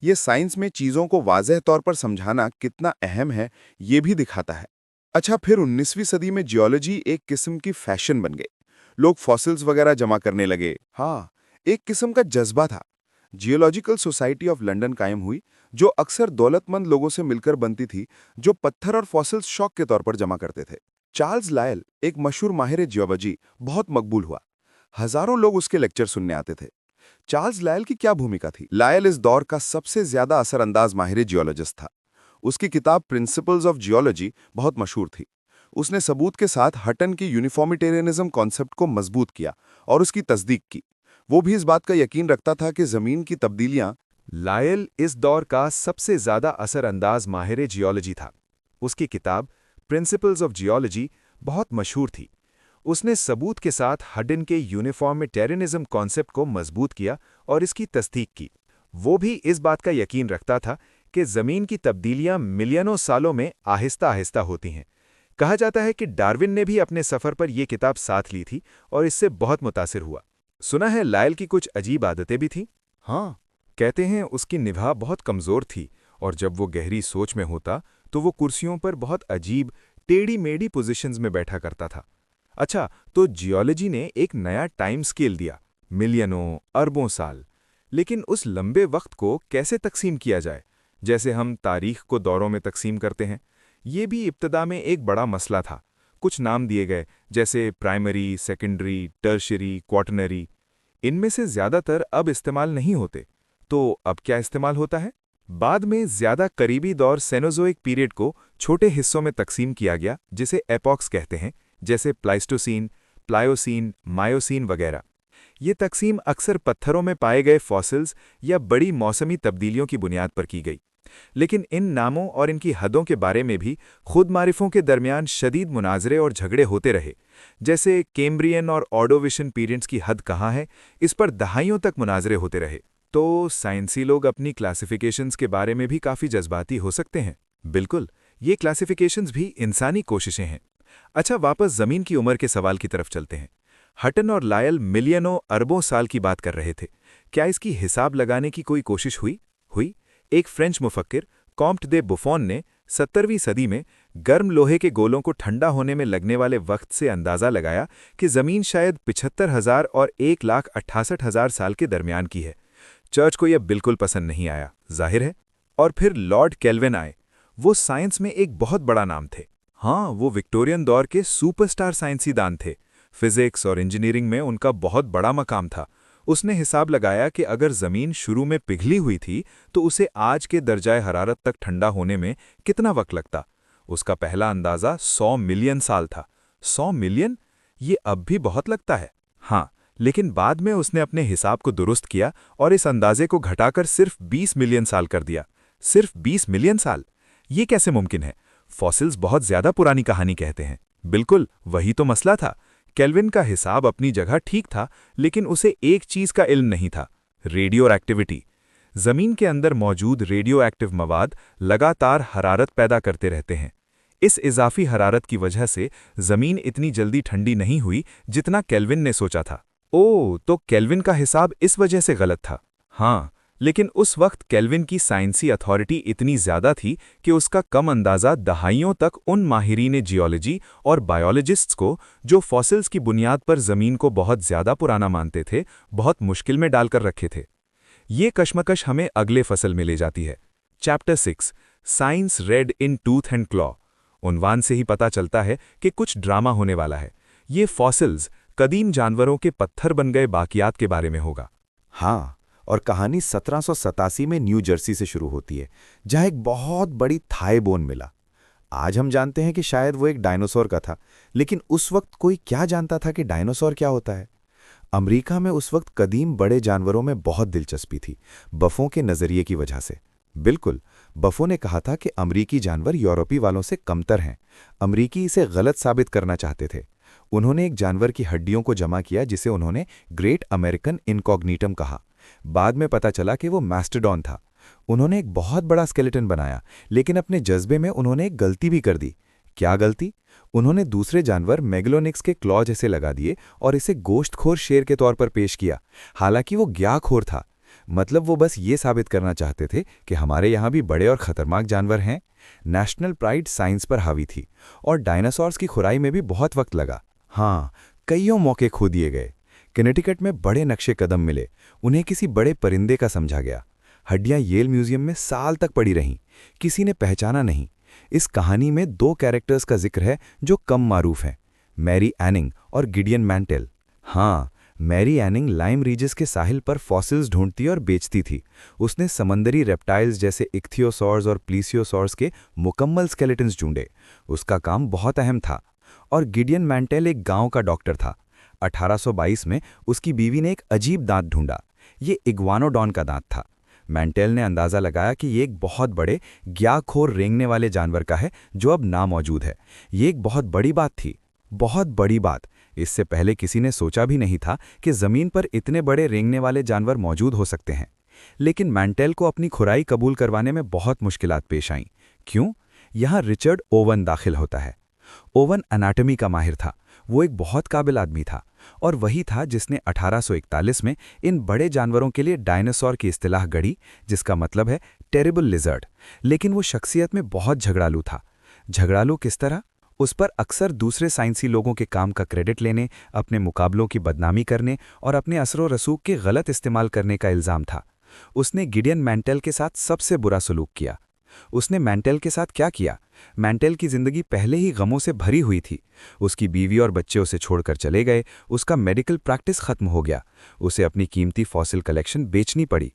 ये साइंस में चीज़ों को वाज़ेह तौर पर समझाना कितना अहम है, ये भी दिखाता है। अच्छा, फिर 19वीं सदी में जियोलॉजी एक किस्म की फैशन बन गई। लोग फॉसिल्स वगैरह जमा करने लगे। हाँ, एक किस्म का जज्बा था। जियोलॉजिकल सोसाइटी ऑफ लंदन कायम हुई, जो अक्सर दौलतमंद लोगों से मिलकर बनती थी, जो पत्थर और फॉसिल्स शौक के तौर पर जमा करते थे। चार्ल्स लायल, एक मशहूर माहिर जियोलॉजी, बहुत मकबूल हुआ। हजारों लोग उसके लेक्चर सुनने आते थे। चार्ल्स लायल की क्या भूमिका थी? लायल इस दौर का सबसे ज्यादा असरअंदाज माहिर जियोलॉजिस्ट था। उसकी किताब प्रिंसिपल्स ऑफ जियोलॉजी बहुत मशहूर थी। उसने सबूत के साथ हटन की यूनिफॉर्मिटेरियनिज्म कॉन्सेप्ट को मजबूत किया और उसकी तस्दीक की। वो भी इस बात का यकीन रखता था कि जमीन की तब्दीलियां। लायल इस दौर का सबसे ज्यादा असरअंदाज माहिर जियोलॉजी था। उसकी किताब प्रिंसिपल्स ऑफ जियोलॉजी बहुत मशहूर थी। उसने सबूत के साथ हटन के यूनिफॉर्मिटेरियनिज्म कॉन्सेप्ट को मजबूत किया और इसकी तस्दीक की। वो भी इस बात का यकीन रखता था कि जमीन की तब्दीलियां मिलियनों सालों में आहिस्ता आहिस्ता होती हैं। कहा जाता है कि डार्विन ने भी अपने सफर पर यह किताब साथ ली थी और इससे बहुत मुतासिर हुआ। सुना है लायल की कुछ अजीब आदतें भी थीं? हाँ, कहते हैं उसकी निगाह बहुत कमज़ोर थी और जब वो गहरी सोच में होता तो वो कुर्सियों पर बहुत अजीब टेढ़ी मेढ़ी पोजीशंस में बैठा करता था। अच्छा, तो जियोलॉजी ने एक नया टाइम स्केल दिया, मिलियनों अरबों साल। लेकिन उस लंबे वक्त को कैसे तकसीम किया जाए, जैसे हम तारीख को दौरों में तकसीम करते हैं? ये भी इब्तदा में एक बड़ा मसला था। कुछ नाम दिए गए, जैसे प्राइमरी, सेकेंडरी, टर्शियरी, क्वार्टनरी। इनमें से ज़्यादातर अब इस्तेमाल नहीं होते। तो अब क्या इस्तेमाल होता है? बाद में ज़्यादा करीबी दौर सेनोज़ोइक पीरियड को छोटे हिस्सों में तकसीम किया गया, जिसे एपॉक्स कहते हैं, जैसे प्लाइस्टोसीन, प्लायोसीन, मायोसीन वगैरह। ये तकसीम अक्सर पत्थरों में पाए गए फॉसिल्स या बड़ी मौसमी तब्दीलियों की बुनियाद पर की गई। लेकिन इन नामों और इनकी हदों के बारे में भी खुद मारिफों के दरमियान शदीद मुनाजरे और झगड़े होते रहे। जैसे कैम्ब्रियन और ऑर्डोविशन पीरियड्स की हद कहाँ है, इस पर दहाइयों तक मुनाजरे होते रहे। तो साइंसी लोग अपनी क्लासिफिकेशंस के बारे में भी काफ़ी जज्बाती हो सकते हैं। बिल्कुल, ये क्लासिफिकेशंस भी इंसानी कोशिशें हैं। अच्छा, वापस ज़मीन की उम्र के सवाल की तरफ चलते हैं। हटन और लायल मिलियनों अरबों साल की बात कर रहे थे। क्या इसकी हिसाब लगाने की कोई कोशिश हुई? एक फ्रेंच मुफक्किर कॉम्ट दे बुफॉन ने 17वीं सदी में गर्म लोहे के गोलों को ठंडा होने में लगने वाले वक्त से अंदाज़ा लगाया कि ज़मीन शायद 75,000 और 1,68,000 साल के दरमियान की है। चर्च को यह बिल्कुल पसंद नहीं आया, जाहिर है। और फिर लॉर्ड केल्विन आए। वो साइंस में एक बहुत बड़ा नाम थे। हाँ, वो विक्टोरियन दौर के सुपरस्टार साइंसीदान थे। फिजिक्स और इंजीनियरिंग में उनका बहुत बड़ा मकाम था। उसने हिसाब लगाया कि अगर ज़मीन शुरू में पिघली हुई थी तो उसे आज के दर्जाए हरारत तक ठंडा होने में कितना वक्त लगता। उसका पहला अंदाज़ा 100 मिलियन साल था। 100 मिलियन? ये अब भी बहुत लगता है। हाँ, लेकिन बाद में उसने अपने हिसाब को दुरुस्त किया और इस अंदाजे को घटाकर सिर्फ 20 मिलियन साल कर दिया। सिर्फ 20 मिलियन साल? ये कैसे मुमकिन है? फॉसिल्स बहुत ज़्यादा पुरानी कहानी कहते हैं। बिल्कुल, वही तो मसला था। केल्विन का हिसाब अपनी जगह ठीक था, लेकिन उसे एक चीज़ का इल्म नहीं था, रेडियो एक्टिविटी। ज़मीन के अंदर मौजूद रेडियो एक्टिव मवाद लगातार हरारत पैदा करते रहते हैं। इस इजाफी हरारत की वजह से ज़मीन इतनी जल्दी ठंडी नहीं हुई जितना केल्विन ने सोचा था। ओह, तो केल्विन का हिसाब इस वजह से गलत था। हाँ, लेकिन उस वक्त केल्विन की साइंसी अथॉरिटी इतनी ज़्यादा थी कि उसका कम अंदाज़ा दहाइयों तक उन माहिरीन जियोलॉजी और बायोलॉजिस्ट्स को, जो फॉसिल्स की बुनियाद पर ज़मीन को बहुत ज़्यादा पुराना मानते थे, बहुत मुश्किल में डालकर रखे थे। ये कश्मकश हमें अगले फसल में ले जाती है। Chapter 6, science red in tooth and claw. उन्वान से ही पता चलता है कि कुछ ड्रामा होने वाला है। ये फॉसिल्स कदीम जानवरों के पत्थर बन गए बाकियात के बारे में होगा। हाँ, और कहानी 1787 में न्यू जर्सी से शुरू होती है, जहां एक बहुत बड़ी थाई बोन मिला। आज हम जानते हैं कि शायद वो एक डायनासोर का था, लेकिन उस वक्त कोई क्या जानता था कि डायनासोर क्या होता है। अमेरिका में उस वक्त कदीम बड़े जानवरों में बहुत दिलचस्पी थी, बफों के नज़रिए की वजह से। बिल्कुल, बफों ने कहा था कि अमरीकी जानवर यूरोपी वालों से कमतर हैं। अमरीकी इसे गलत साबित करना चाहते थे। उन्होंने एक जानवर की हड्डियों को जमा किया जिसे उन्होंने ग्रेट अमेरिकन इनकॉग्निटम कहा। बाद में पता चला कि वो मैस्टोडॉन था। उन्होंने एक बहुत बड़ा स्केलेटन बनाया, लेकिन अपने जज्बे में उन्होंने एक गलती भी कर दी। क्या गलती? उन्होंने दूसरे जानवर मेगलोनिक्स के क्लॉ जैसे लगा दिए और इसे गोश्तखोर शेर के तौर पर पेश किया, हालांकि वो ग्याखोर था। मतलब वो बस ये साबित करना चाहते थे कि हमारे यहाँ भी बड़े और खतरनाक जानवर हैं। नेशनल प्राइड साइंस पर हावी थी और डायनासॉर्स की खुराई में भी बहुत वक्त लगा। हाँ, कईयों मौके खो दिए गए। कनेटिकट में बड़े नक्शे कदम मिले, उन्हें किसी बड़े परिंदे का समझा गया। हड्डियां येल म्यूजियम में साल तक पड़ी रहीं, किसी ने पहचाना नहीं। इस कहानी में 2 कैरेक्टर्स का जिक्र है जो कम मारूफ हैं, मैरी एनिंग और गिडियन मैंटेल। हाँ, मैरी एनिंग लाइम रीजस के साहिल पर फॉसिल्स ढूंढती और बेचती थी। उसने समंदरी रेप्टाइल्स जैसे इक्थियोसॉर्स और प्लीसियोसॉर्स के मुकम्मल स्केलेटन्स ढूंढे। उसका काम बहुत अहम था। और गिडियन मैंटेल एक गांव का डॉक्टर था। 1822 में उसकी बीवी ने एक अजीब दांत ढूंढा। ये इग्वानोडॉन का दांत था। मैंटेल ने अंदाज़ा लगाया कि ये एक बहुत बड़े ग्याखोर रेंगने वाले जानवर का है जो अब नामौजूद है। ये एक बहुत बड़ी बात थी, बहुत बड़ी बात। इससे पहले किसी ने सोचा भी नहीं था कि ज़मीन पर इतने बड़े रेंगने वाले जानवर मौजूद हो सकते हैं। लेकिन मैंटेल को अपनी खुराई कबूल करवाने में बहुत मुश्किलात पेश आईं। क्यों? यहाँ रिचर्ड ओवन दाखिल होता है। ओवन एनाटॉमी का माहिर था। वो एक बहुत काबिल आदमी था और वही था जिसने 1841 में इन बड़े जानवरों के लिए डायनासोर की इस्तिलाह गढ़ी, जिसका मतलब है टेरिबल लिजर्ड। लेकिन वो शख्सियत में बहुत झगड़ालू था। झगड़ालू किस तरह? उस पर अक्सर दूसरे साइंसी लोगों के काम का क्रेडिट लेने, अपने मुकाबलों की बदनामी करने और अपने असर रसूख के गलत इस्तेमाल करने का इल्ज़ाम था। उसने गिडियन मैंटेल के साथ सबसे बुरा सलूक किया। उसने मैंटेल के साथ क्या किया? मैंटेल की जिंदगी पहले ही गमों से भरी हुई थी। उसकी बीवी और बच्चे उसे छोड़कर चले गए। उसका मेडिकल प्रैक्टिस खत्म हो गया। उसे अपनी कीमती फॉसिल कलेक्शन बेचनी पड़ी।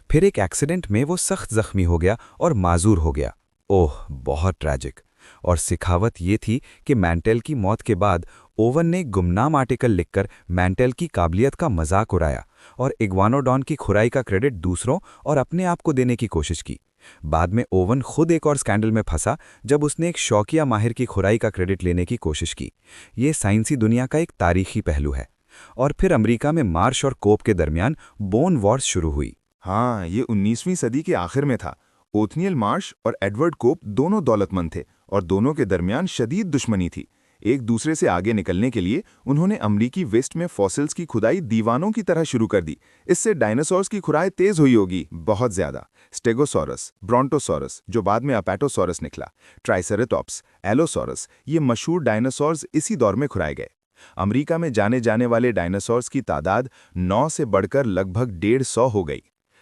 फिर एक एक्सीडेंट में वो सख्त जख्मी हो गया और माजूर हो गया। ओह, बहुत ट्रैजिक। और सिखावत ये थी कि मैंटेल की मौत के बाद ओवन ने गुमनाम आर्टिकल लिखकर मैंटेल की काबिलियत का मजाक उड़ाया और इग्वानोडॉन की खुराई का क्रेडिट दूसरों और अपने आप को देने की कोशिश की। बाद में ओवन खुद एक और स्कैंडल में फंसा जब उसने एक शौकिया माहिर की खुराई का क्रेडिट लेने की कोशिश की। ये साइंसी दुनिया का एक तारीखी पहलू है। और फिर अमेरिका में मार्श और कोप के दरमियान बोन वॉर्स शुरू हुई। हाँ, ये 19वीं सदी के आखिर में था। ओथनियल मार्श और एडवर्ड कोप दोनों दौलतमंद थे और दोनों के दरमियान शदीद दुश्मनी थी। एक दूसरे से आगे निकलने के लिए उन्होंने अमरीकी वेस्ट में फॉसिल्स की खुदाई दीवानों की तरह शुरू कर दी। इससे डायनासोर्स की खुदाई तेज हुई होगी, बहुत ज्यादा। स्टेगोसॉरस, ब्रोंटोसॉरस, जो बाद में अपेटोसॉरस निकला, ट्राइसेरेटॉप्स, एलोसॉरस, ये मशहूर डायनासोर्स इसी दौर में खुदाए गए। अमेरिका में जाने जाने वाले डायनासोर्स की तादाद 9 से बढ़कर लगभग 150 हो गई।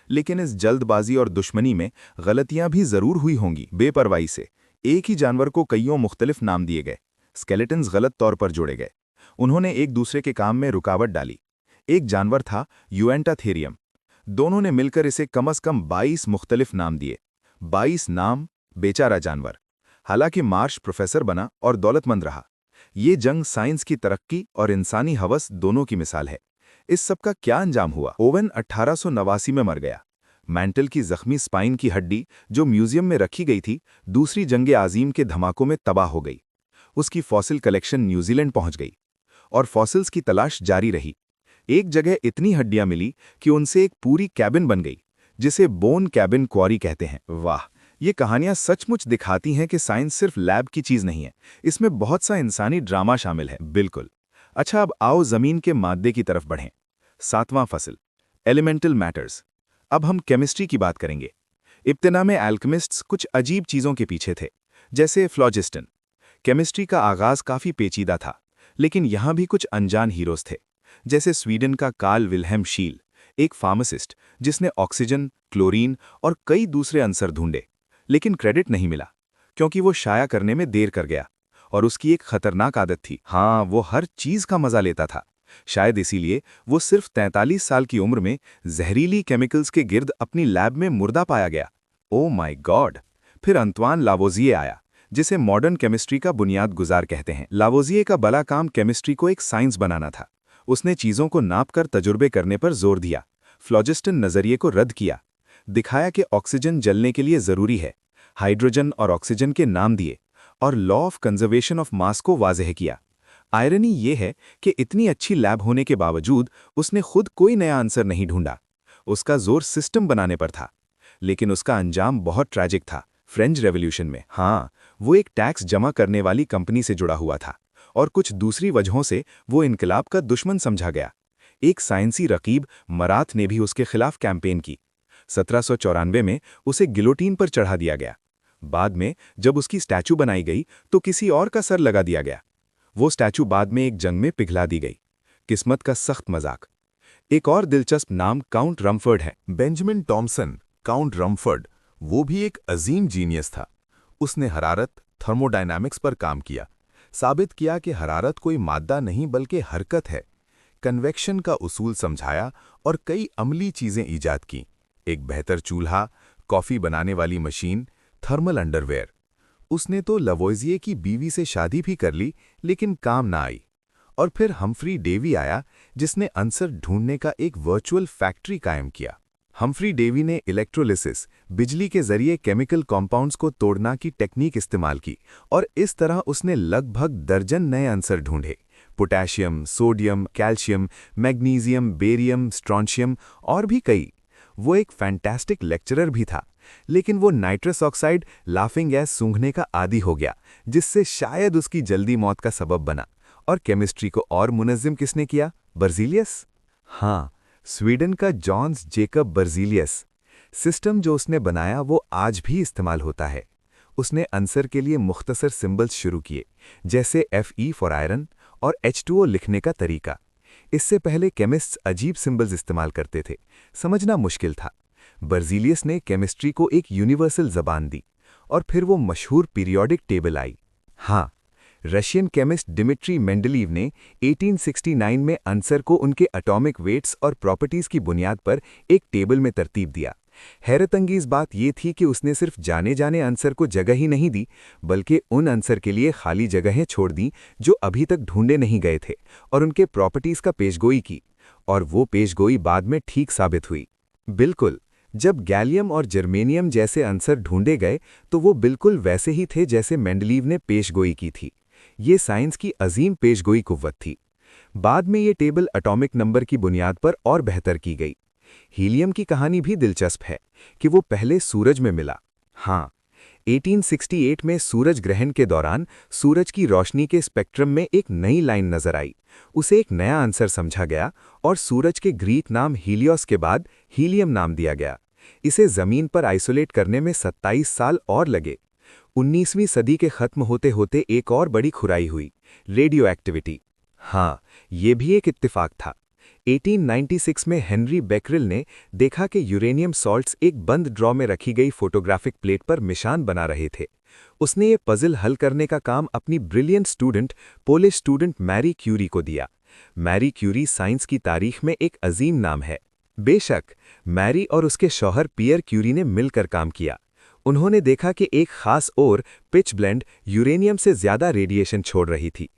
लेकिन इस जल्दबाजी और दुश्मनी में गलतियां भी जरूर हुई होंगी। बेपरवाही से एक ही जानवर को कईयों मुख्तलिफ नाम दिए गए, स्केलेटन्स गलत तौर पर जोड़े गए, उन्होंने एक दूसरे के काम में रुकावट डाली। एक जानवर था यूएंटाथेरियम, दोनों ने मिलकर इसे कम से कम 22 मुख्तलिफ नाम दिए। 22 नाम, बेचारा जानवर। हालांकि मार्श प्रोफेसर बना और दौलतमंद रहा। ये जंग साइंस की तरक्की और इंसानी हवस दोनों की मिसाल है। इस सब का क्या अंजाम हुआ? ओवेन 1889 में मर गया। मैंटल की जख्मी स्पाइन की हड्डी जो म्यूजियम में रखी गई थी, दूसरी जंग आज़ीम के धमाकों में तबाह हो गई। उसकी फॉसिल कलेक्शन न्यूजीलैंड पहुंच गई और फॉसिल्स की तलाश जारी रही। एक जगह इतनी हड्डियां मिली कि उनसे एक पूरी कैबिन बन गई, जिसे बोन कैबिन क्वारी कहते हैं। वाह, ये कहानियां सचमुच दिखाती हैं कि साइंस सिर्फ लैब की चीज नहीं है, इसमें बहुत सा इंसानी ड्रामा शामिल है। बिल्कुल। अच्छा, अब आओ जमीन के मादे की तरफ बढ़ें। 7वां फसल, एलिमेंटल मैटर्स। अब हम केमिस्ट्री की बात करेंगे। इब्तिदा में एल्केमिस्ट्स कुछ अजीब चीजों के पीछे थे, जैसे फ्लॉजिस्टन। केमिस्ट्री का आगाज काफी पेचीदा था, लेकिन यहां भी कुछ अनजान हीरोज थे, जैसे स्वीडन का कार्ल विल्हेम शील, एक फार्मासिस्ट जिसने ऑक्सीजन, क्लोरीन और कई दूसरे आंसर ढूंढे, लेकिन क्रेडिट नहीं मिला क्योंकि वो शाया करने में देर कर गया। और उसकी एक खतरनाक आदत थी, हाँ, वो हर चीज का मजा लेता था। शायद इसीलिए वो सिर्फ 43 साल की उम्र में जहरीली केमिकल्स के गिर्द अपनी लैब में मुर्दा पाया गया। Oh my God. फिर अंतवान लावोजिए आया, जिसे मॉडर्न केमिस्ट्री का बुनियाद गुजार कहते हैं। लावोजिए का बड़ा काम केमिस्ट्री को एक साइंस बनाना था। उसने चीजों को नापकर तजुर्बे करने पर जोर दिया, फ्लॉजिस्टन नजरिए को रद्द किया, दिखाया कि ऑक्सीजन जलने के लिए जरूरी है, हाइड्रोजन और ऑक्सीजन के नाम दिए, और law of conservation of mass को वाज़ेह किया। आयरनी ये है कि इतनी अच्छी लैब होने के बावजूद उसने खुद कोई नया आंसर नहीं ढूंढा। उसका जोर सिस्टम बनाने पर था, लेकिन उसका अंजाम बहुत ट्रैजिक था। फ्रेंच रेवोल्यूशन में, हाँ, वो एक टैक्स जमा करने वाली कंपनी से जुड़ा हुआ था और कुछ दूसरी वजहों से वो इनकलाब का दुश्मन समझा गया। एक साइंसी रकीब मराथ ने भी उसके खिलाफ कैंपेन की। 1794 में उसे गिलोटीन पर चढ़ा दिया गया। बाद में जब उसकी स्टैचू बनाई गई तो किसी और का सर लगा दिया गया। वो स्टैचू बाद में एक जंग में पिघला दी गई। किस्मत का सख्त मजाक। एक और दिलचस्प नाम काउंट रमफर्ड है। बेंजामिन टॉमसन, काउंट रमफर्ड, वो भी एक अजीम जीनियस था। उसने हरारत, थर्मोडायनामिक्स पर काम किया, साबित किया कि हरारत कोई मादा नहीं बल्कि हरकत है। कन्वेक्शन का उसूल समझाया और कई अमली चीजें ईजाद की। एक बेहतर चूल्हा, कॉफी बनाने वाली मशीन, थर्मल अंडरवेयर। उसने तो लवोइजिए की बीवी से शादी भी कर ली, लेकिन काम ना आई। और फिर हम्फ्री डेवी आया, जिसने आंसर ढूंढने का एक वर्चुअल फैक्ट्री कायम किया। हम्फ्री डेवी ने इलेक्ट्रोलिसिस, बिजली के जरिए केमिकल कॉम्पाउंड्स को तोड़ना की टेक्निक इस्तेमाल की, और इस तरह उसने लगभग दर्जन नए आंसर ढूंढे। Potassium, sodium, calcium, magnesium, barium, strontium और भी कई। वो एक फैंटास्टिक लेक्चरर भी था, लेकिन वो नाइट्रस ऑक्साइड, लाफिंग गैस सूंघने का आदी हो गया, जिससे शायद उसकी जल्दी मौत का सबब बना। और केमिस्ट्री को और मुनज़्ज़म किसने किया? बर्ज़िलियस। हाँ, स्वीडन का जॉन्स जेकब बर्ज़िलियस। सिस्टम जो उसने बनाया वो आज भी इस्तेमाल होता है। उसने आंसर के लिए मुख्तसर सिंबल्स शुरू किए, जैसे Fe फॉर आयरन और H2O लिखने का तरीका। इससे पहले केमिस्ट्स अजीब सिंबल्स इस्तेमाल करते थे, समझना मुश्किल था। बर्ज़िलियस ने केमिस्ट्री को एक यूनिवर्सल ज़बान दी, और फिर वो मशहूर पीरियोडिक टेबल आई। हाँ, रशियन केमिस्ट डिमिट्री मेंडलीव ने 1869 में आंसर को उनके एटॉमिक वेट्स और प्रॉपर्टीज की बुनियाद पर एक टेबल में तरतीब दिया। हैरतअंगेज बात यह थी कि उसने सिर्फ जाने जाने आंसर को जगह ही नहीं दी, बल्कि उन आंसर के लिए खाली जगहें छोड़ दी जो अभी तक ढूंढे नहीं गए थे, और उनके प्रॉपर्टीज का पेशगोई की। और वो पेशगोई बाद में ठीक साबित हुई। बिल्कुल, जब गैलियम और जर्मेनियम जैसे आंसर ढूंढे गए तो वो बिल्कुल वैसे ही थे जैसे मेंडलीव ने पेशगोई की थी। ये साइंस की अजीम पेशगोई कुव्वत थी। बाद में ये टेबल एटॉमिक नंबर की बुनियाद पर और बेहतर की गई। हीलियम की कहानी भी दिलचस्प है कि वो पहले सूरज में मिला। हाँ, 1868 में सूरज ग्रहण के दौरान सूरज की रोशनी के स्पेक्ट्रम में एक नई लाइन नजर आई। उसे एक नया आंसर समझा गया और सूरज के ग्रीक नाम हीलियोस के बाद हीलियम नाम दिया गया। इसे जमीन पर आइसोलेट करने में 27 साल और लगे। 19वीं सदी के खत्म होते होते एक और बड़ी खुराई हुई, रेडियो एक्टिविटी। हाँ, ये भी एक इत्तेफाक था। 1896 में हेनरी बेकरेल ने देखा कि यूरेनियम सॉल्ट्स एक बंद ड्रॉ में रखी गई फोटोग्राफिक प्लेट पर निशान बना रहे थे। उसने ये पजल हल करने का काम अपनी brilliant student, Polish student Marie Curie को दिया। मैरी क्यूरी साइंस की तारीख में एक अजीम नाम है। बेशक, मैरी और उसके शौहर पियर क्यूरी ने मिलकर काम किया। उन्होंने देखा कि एक खास ओर पिच ब्लेंड यूरेनियम से ज्यादा रेडिएशन छोड़ रही थी।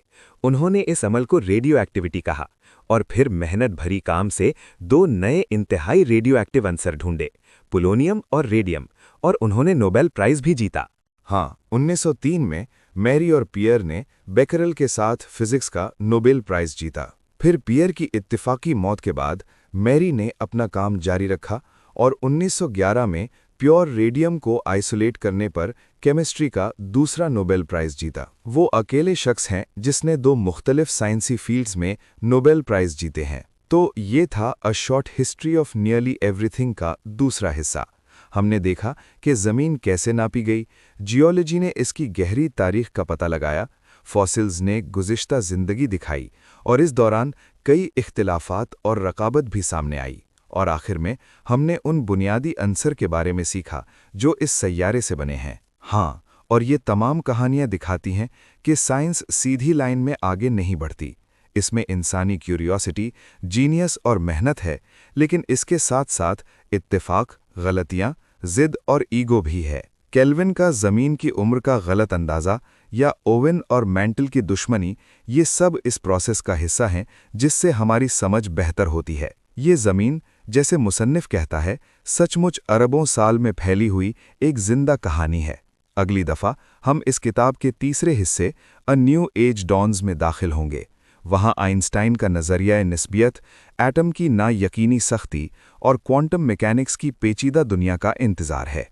उन्होंने इस अमल को रेडियो एक्टिविटी कहा और फिर मेहनत भरी काम से दो नए इंतहाई रेडियो एक्टिव आंसर ढूंढे, पोलोनियम और रेडियम, और उन्होंने नोबेल प्राइज भी जीता। हाँ, 1903 में मैरी और पियर ने बेकरेल के साथ फिजिक्स का नोबेल प्राइज जीता। फिर पियर की इत्तेफाकी मौत के बाद मैरी ने अपना काम जारी रखा और 1911 में प्योर रेडियम को आइसोलेट करने पर केमिस्ट्री का दूसरा नोबेल प्राइज जीता। वो अकेले शख्स हैं जिसने दो मुख्तलिफ साइंसी फील्ड्स में नोबेल प्राइज जीते हैं। तो ये था अ short history of nearly everything का दूसरा हिस्सा। हमने देखा कि ज़मीन कैसे नापी गई, जियोलॉजी ने इसकी गहरी तारीख का पता लगाया, फॉसिल्स ने गुज़िश्ता ज़िंदगी दिखाई और इस दौरान कई इख्तिलाफ़ात और रकाबत भी सामने आई। और आखिर में हमने उन बुनियादी अंसर के बारे में सीखा जो इस सैयारे से बने हैं। हाँ, और ये तमाम कहानियाँ दिखाती हैं कि साइंस सीधी लाइन में आगे नहीं बढ़ती। इसमें इंसानी क्यूरियोसिटी, जीनियस और मेहनत है, लेकिन इसके साथ साथ इत्तेफाक, गलतियाँ, जिद और ईगो भी है। केल्विन का ज़मीन की उम्र का गलत अंदाज़ा या ओवेन और मैंटल की दुश्मनी, ये सब इस प्रोसेस का हिस्सा हैं जिससे हमारी समझ बेहतर होती है। ये ज़मीन, जैसे मुसन्निफ कहता है, सचमुच अरबों साल में फैली हुई एक जिंदा कहानी है। अगली दफ़ा हम इस किताब के तीसरे हिस्से अ न्यू एज डॉन्स में दाखिल होंगे। वहाँ आइंस्टाइन का नज़रिया निस्बियत, एटम की नायकीनी सख्ती और क्वांटम मैकेनिक्स की पेचीदा दुनिया का इंतज़ार है।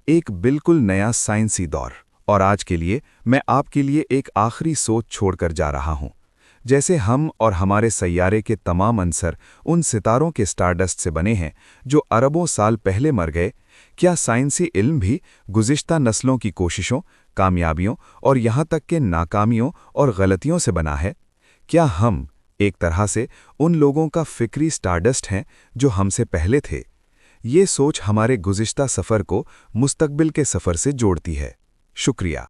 एक बिल्कुल नया साइंसी दौर। और आज के लिए मैं आपके लिए एक आखिरी सोच छोड़कर जा रहा हूँ। जैसे हम और हमारे सैयारे के तमाम अंसर उन सितारों के स्टारडस्ट से बने हैं जो अरबों साल पहले मर गए, क्या साइंसी इल्म भी गुज़िश्ता नस्लों की कोशिशों, कामयाबियों और यहाँ तक के नाकामियों और गलतियों से बना है? क्या हम एक तरह से उन लोगों का फ़िक्री स्टारडस्ट हैं जो हमसे पहले थे? ये सोच हमारे गुज़िश्ता सफ़र को मुस्तकबिल के सफ़र से जोड़ती है। शुक्रिया।